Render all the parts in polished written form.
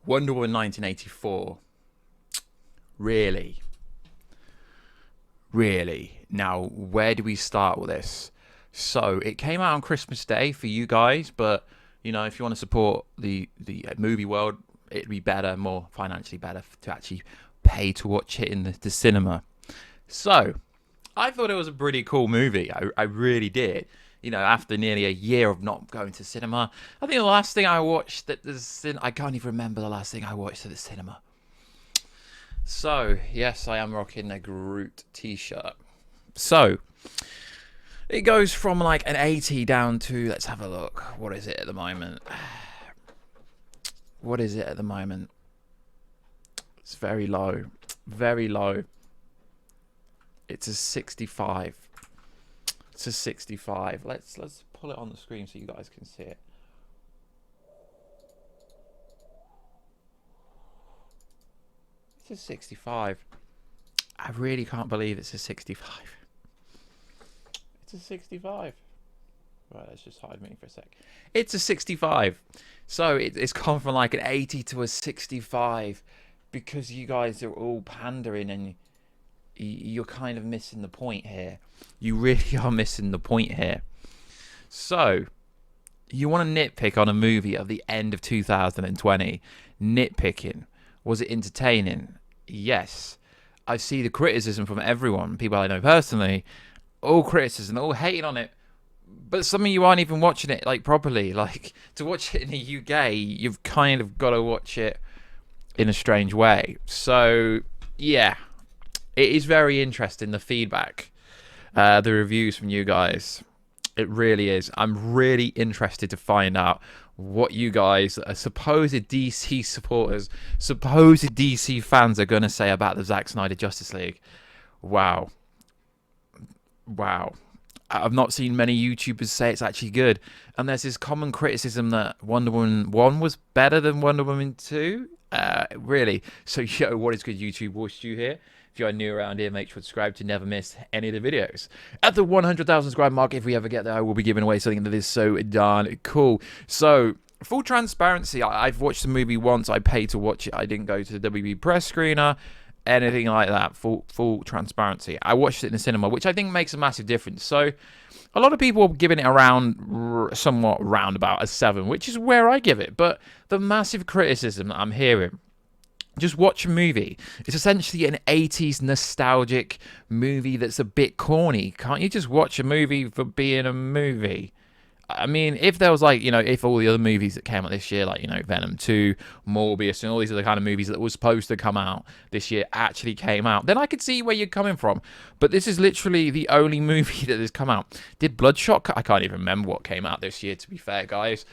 Wonder Woman 1984. Really? Really? Now, where do we start with this? So, it came out on Christmas Day for you guys, but, you know, if you want to support the movie world, it'd be better, more financially better to actually pay to watch it in the cinema. So, I thought it was a pretty cool movie. I really did. You know, after nearly a year of not going to cinema, I think the last thing I watched I can't even remember the last thing I watched at the cinema. So, yes, I am rocking a Groot t-shirt. So, it goes from like an 80 down to, let's have a look. What is it at the moment? What is it at the moment? It's very low. Very low. It's a 65. It's a 65. Let's pull it on the screen so you guys can see it. It's a 65. I really can't believe it's a 65. It's a 65. Right, let's just hide me for a sec. It's a 65. So it's gone from like an 80 to a 65 because you guys are all pandering and you're kind of missing the point here. You really are missing the point here. So, you want to nitpick on a movie of the end of 2020. Nitpicking. Was it entertaining? Yes. I see the criticism from everyone, people I know personally, all criticism, all hating on it. But some of you aren't even watching it like properly. Like, to watch it in the UK, you've kind of got to watch it in a strange way. So, yeah. It is very interesting, the feedback, the reviews from you guys. It really is. I'm really interested to find out what you guys, supposed DC supporters, supposed DC fans, are going to say about the Zack Snyder Justice League. Wow. Wow. I've not seen many YouTubers say it's actually good. And there's this common criticism that Wonder Woman 1 was better than Wonder Woman 2. Really. So, yo, what is good, YouTube? Warstu here. If you're new around here, make sure to subscribe to never miss any of the videos. At the 100,000 subscribe mark, if we ever get there, I will be giving away something that is so darn cool. So, full transparency, I've watched the movie once. I paid to watch it. I didn't go to the WB press screener, anything like that. Full transparency. I watched it in the cinema, which I think makes a massive difference. So, a lot of people are giving it around somewhat roundabout a 7, which is where I give it. But the massive criticism that I'm hearing, just watch a movie. It's essentially an 80s nostalgic movie that's a bit corny. Can't you just watch a movie for being a movie? I mean, if there was like, you know, if all the other movies that came out this year, like, you know, Venom 2, Morbius, and all these other kind of movies that were supposed to come out this year actually came out, then I could see where you're coming from. But this is literally the only movie that has come out. Did Bloodshot? I can't even remember what came out this year, to be fair, guys.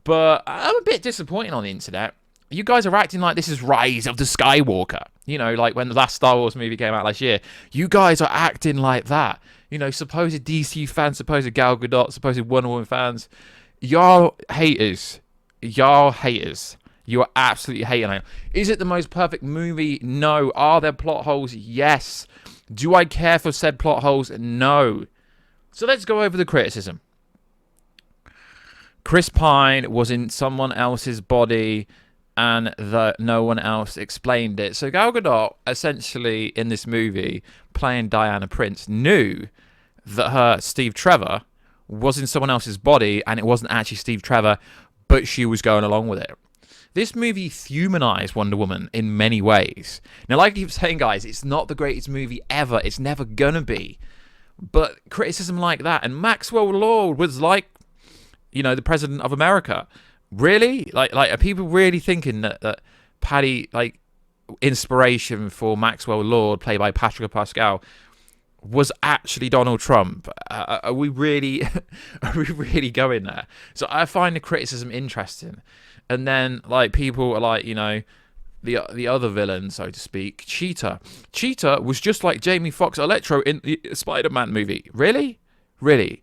But I'm a bit disappointed on the internet. You guys are acting like this is Rise of the Skywalker. You know, like when the last Star Wars movie came out last year. You guys are acting like that. You know, supposed DC fans, supposed Gal Gadot, supposed Wonder Woman fans. Y'all haters. Y'all haters. You are absolutely hating it. Is it the most perfect movie? No. Are there plot holes? Yes. Do I care for said plot holes? No. So let's go over the criticism. Chris Pine was in someone else's body and that no one else explained it. So Gal Gadot, essentially, in this movie, playing Diana Prince, knew that her Steve Trevor was in someone else's body, and it wasn't actually Steve Trevor, but she was going along with it. This movie humanized Wonder Woman in many ways. Now, like I keep saying, guys, it's not the greatest movie ever. It's never gonna be. But criticism like that, and Maxwell Lord was like, you know, the president of America. Really? Like, are people really thinking that Paddy, like, inspiration for Maxwell Lord, played by Patrick Pascal, was actually Donald Trump? Are we really, are we really going there? So I find the criticism interesting. And then, like, people are like, you know, the other villain, so to speak, Cheetah. Cheetah was just like Jamie Foxx Electro in the Spider-Man movie. Really? Really?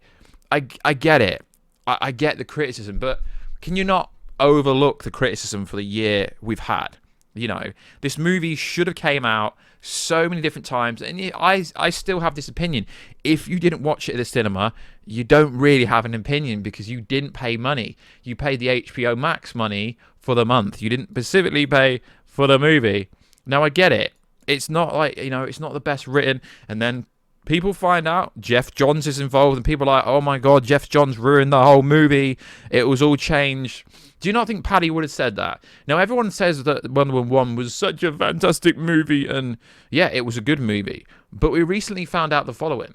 I get it. I get the criticism, but can you not overlook the criticism for the year we've had? You know, this movie should have came out so many different times, and I still have this opinion. If you didn't watch it at the cinema, you don't really have an opinion because you didn't pay money. You paid the HBO Max money for the month. You didn't specifically pay for the movie. Now, I get it. It's not like, it's not the best written, and then people find out Jeff Johns is involved, and people are like, oh my god, Jeff Johns ruined the whole movie. It was all changed. Do you not think Paddy would have said that? Now, everyone says that Wonder Woman 1 was such a fantastic movie, and yeah, it was a good movie. But we recently found out the following.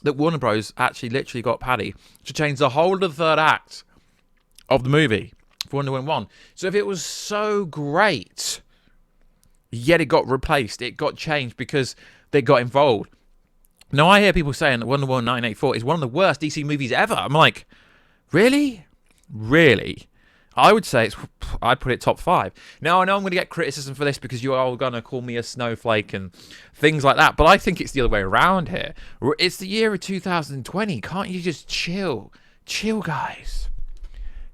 That Warner Bros. Actually literally got Paddy to change the whole of the third act of the movie for Wonder Woman 1. So if it was so great, yet it got replaced, it got changed because they got involved. Now, I hear people saying that Wonder Woman 1984 is one of the worst DC movies ever. I'm like, really? Really? I would say I'd put it top 5. Now, I know I'm going to get criticism for this because you're all going to call me a snowflake and things like that, but I think it's the other way around here. It's the year of 2020. Can't you just chill? Chill, guys.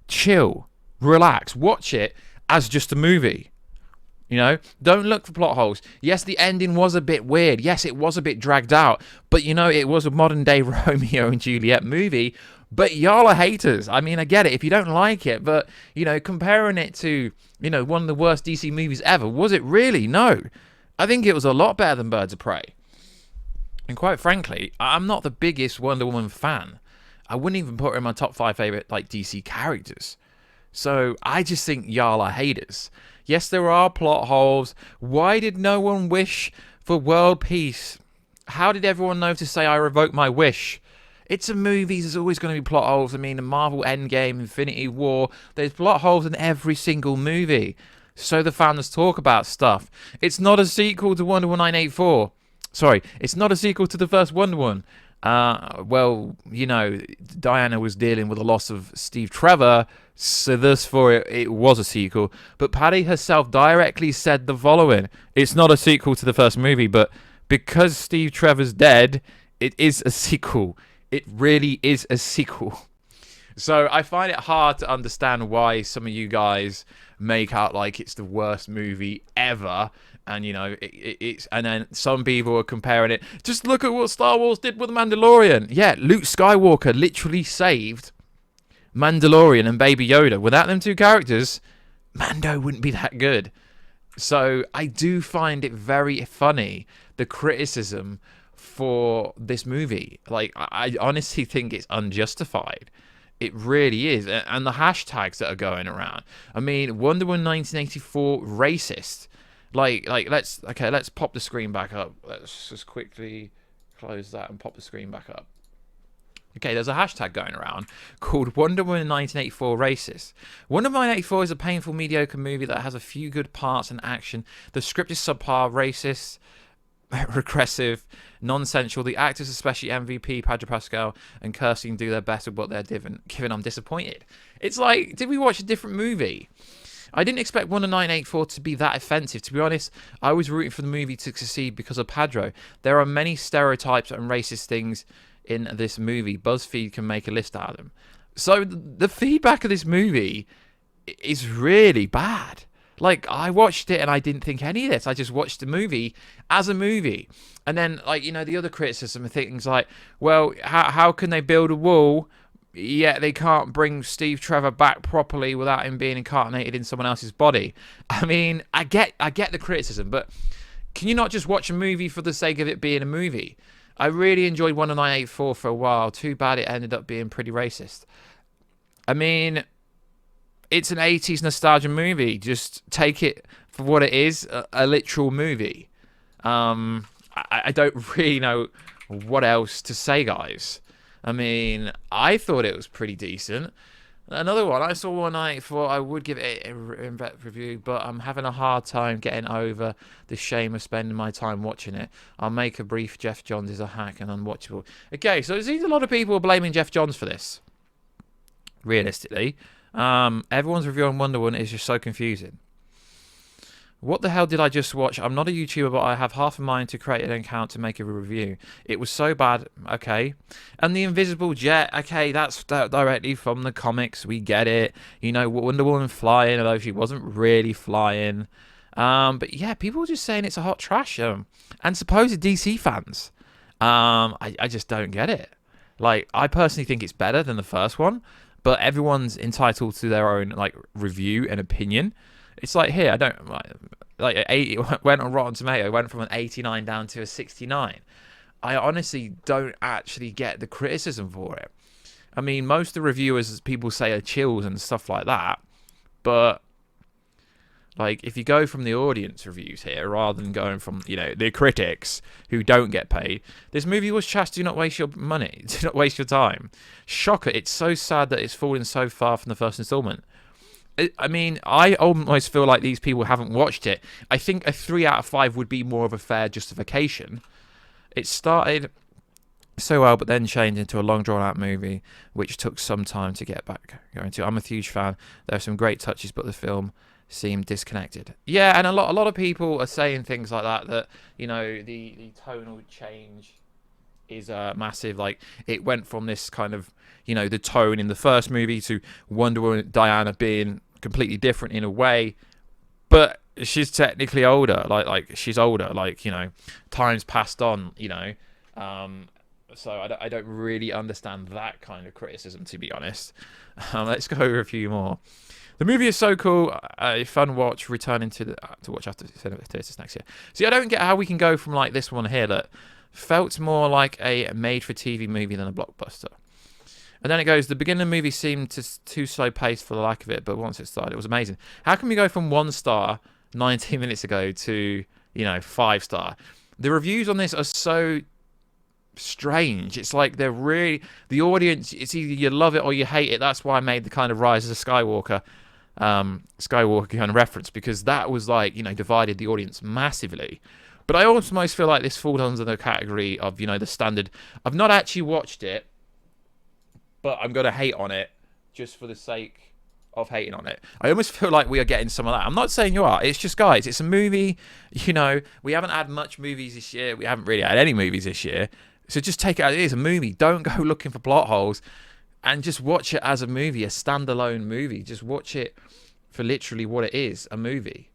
Chill. Relax. Watch it as just a movie. Don't look for plot holes. Yes, the ending was a bit weird. Yes, it was a bit dragged out. But, it was a modern-day Romeo and Juliet movie. But y'all are haters. I mean, I get it if you don't like it. But, comparing it to, one of the worst DC movies ever, was it really? No. I think it was a lot better than Birds of Prey. And quite frankly, I'm not the biggest Wonder Woman fan. I wouldn't even put her in my top 5 favorite, DC characters. So I just think y'all are haters. Yes, there are plot holes. Why did no one wish for world peace? How did everyone know to say, I revoke my wish? It's a movie. There's always going to be plot holes. I mean, the Marvel Endgame, Infinity War, there's plot holes in every single movie. So the fans talk about stuff. It's not a sequel to Wonder Woman 1984. Sorry, it's not a sequel to the first Wonder Woman. Diana was dealing with the loss of Steve Trevor, so thus for it was a sequel. But Paddy herself directly said the following. It's not a sequel to the first movie, but because Steve Trevor's dead, it is a sequel. It really is a sequel. So I find it hard to understand why some of you guys make out like it's the worst movie ever. And, it's and then some people are comparing it. Just look at what Star Wars did with The Mandalorian. Yeah, Luke Skywalker literally saved Mandalorian and Baby Yoda. Without them two characters, Mando wouldn't be that good. So I do find it very funny, the criticism for this movie. Like, I honestly think it's unjustified. It really is. And the hashtags that are going around. I mean, Wonder Woman 1984 racist. Let's pop the screen back up. Let's just quickly close that and pop the screen back up. Okay, there's a hashtag going around called Wonder Woman 1984 racist. Wonder Woman 1984 is a painful, mediocre movie that has a few good parts and action. The script is subpar, racist, regressive, nonsensical. The actors, especially MVP, Pedro Pascal, and Kirsten, do their best with what they're given. I'm disappointed. It's like, did we watch a different movie? I didn't expect Wonder 1984 to be that offensive. To be honest, I was rooting for the movie to succeed because of Pedro. There are many stereotypes and racist things in this movie. BuzzFeed can make a list out of them. So the feedback of this movie is really bad. Like, I watched it and I didn't think any of this. I just watched the movie as a movie. And then, the other criticism of things like, well, how can they build a wall, yet they can't bring Steve Trevor back properly without him being incarnated in someone else's body? I mean, I get the criticism, but can you not just watch a movie for the sake of it being a movie? I really enjoyed Wonder 1984 for a while. Too bad it ended up being pretty racist. I mean, it's an 80s nostalgia movie. Just take it for what it is, a literal movie. I don't really know what else to say, guys. I mean, I thought it was pretty decent. Another one, I saw one night, thought I would give it an in-depth review, but I'm having a hard time getting over the shame of spending my time watching it. I'll make a brief. Jeff Johns is a hack and unwatchable. Okay, so it seems a lot of people are blaming Jeff Johns for this. Realistically, everyone's review on Wonder Woman is just so confusing. What the hell did I just watch? I'm not a YouTuber, but I have half a mind to create an account to make a review. It was so bad. Okay. And the Invisible Jet. Okay, that's directly from the comics. We get it. You know, Wonder Woman flying, although she wasn't really flying. But yeah, people were just saying it's a hot trash. And supposed DC fans. I just don't get it. Like, I personally think it's better than the first one, but everyone's entitled to their own like review and opinion. It's like here, I don't like it went on Rotten Tomato, it went from an 89 down to a 69. I honestly don't actually get the criticism for it. I mean, most of the reviewers, people say, are chills and stuff like that, but like if you go from the audience reviews here rather than going from, you know, the critics who don't get paid, this movie was trash. Do not waste your money. Do not waste your time. Shocker! It's so sad that it's fallen so far from the first installment. I mean, I almost feel like these people haven't watched it. I think a 3 out of 5 would be more of a fair justification. It started so well, but then changed into a long drawn-out movie, which took some time to get back going to. I'm a huge fan. There are some great touches, but the film seemed disconnected. Yeah, and a lot of people are saying things like that. That, you know, the tonal change is massive. Like, it went from this kind of, you know, the tone in the first movie to Wonder Woman, Diana being completely different in a way, but she's technically older. Like she's older. Like, you know, time's passed on. You know, so I don't really understand that kind of criticism, to be honest. Let's go over a few more. The movie is so cool, a fun watch. Returning to watch after theaters next year. See, I don't get how we can go from like this one here that felt more like a made-for-TV movie than a blockbuster. And then it goes, the beginning of the movie seemed too slow paced for the lack of it, but once it started, it was amazing. How can we go from 1 star 19 minutes ago to, you know, 5 star? The reviews on this are so strange. It's like they're really, the audience, it's either you love it or you hate it. That's why I made the kind of Rise of Skywalker kind of reference, because that was like, you know, divided the audience massively. But I almost feel like this falls under the category of, you know, the standard. I've not actually watched it, but I'm going to hate on it just for the sake of hating on it. I almost feel like we are getting some of that. I'm not saying you are. It's just, guys, it's a movie. You know, we haven't had much movies this year. We haven't really had any movies this year. So just take it as it is, a movie. Don't go looking for plot holes and just watch it as a movie, a standalone movie. Just watch it for literally what it is, a movie.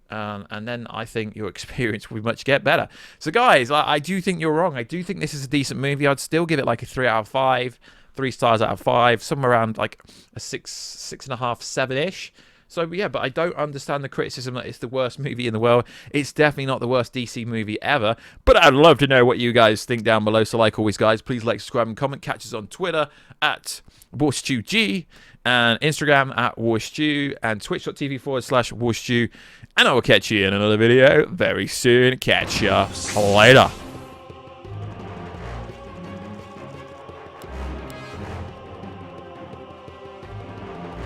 And then I think your experience will much get better. So, guys, I do think you're wrong. I do think this is a decent movie. I'd still give it like a 3 out of 5. 3 stars out of 5, somewhere around like a 6.5, 7-ish. So yeah, but I don't understand the criticism that it's the worst movie in the world. It's definitely not the worst DC movie ever. But I'd love to know what you guys think down below. So like always, guys, please like, subscribe, and comment. Catch us on Twitter at WarstuG, and Instagram at Warstu, and twitch.tv/Warstu. And I will catch you in another video very soon. Catch ya later.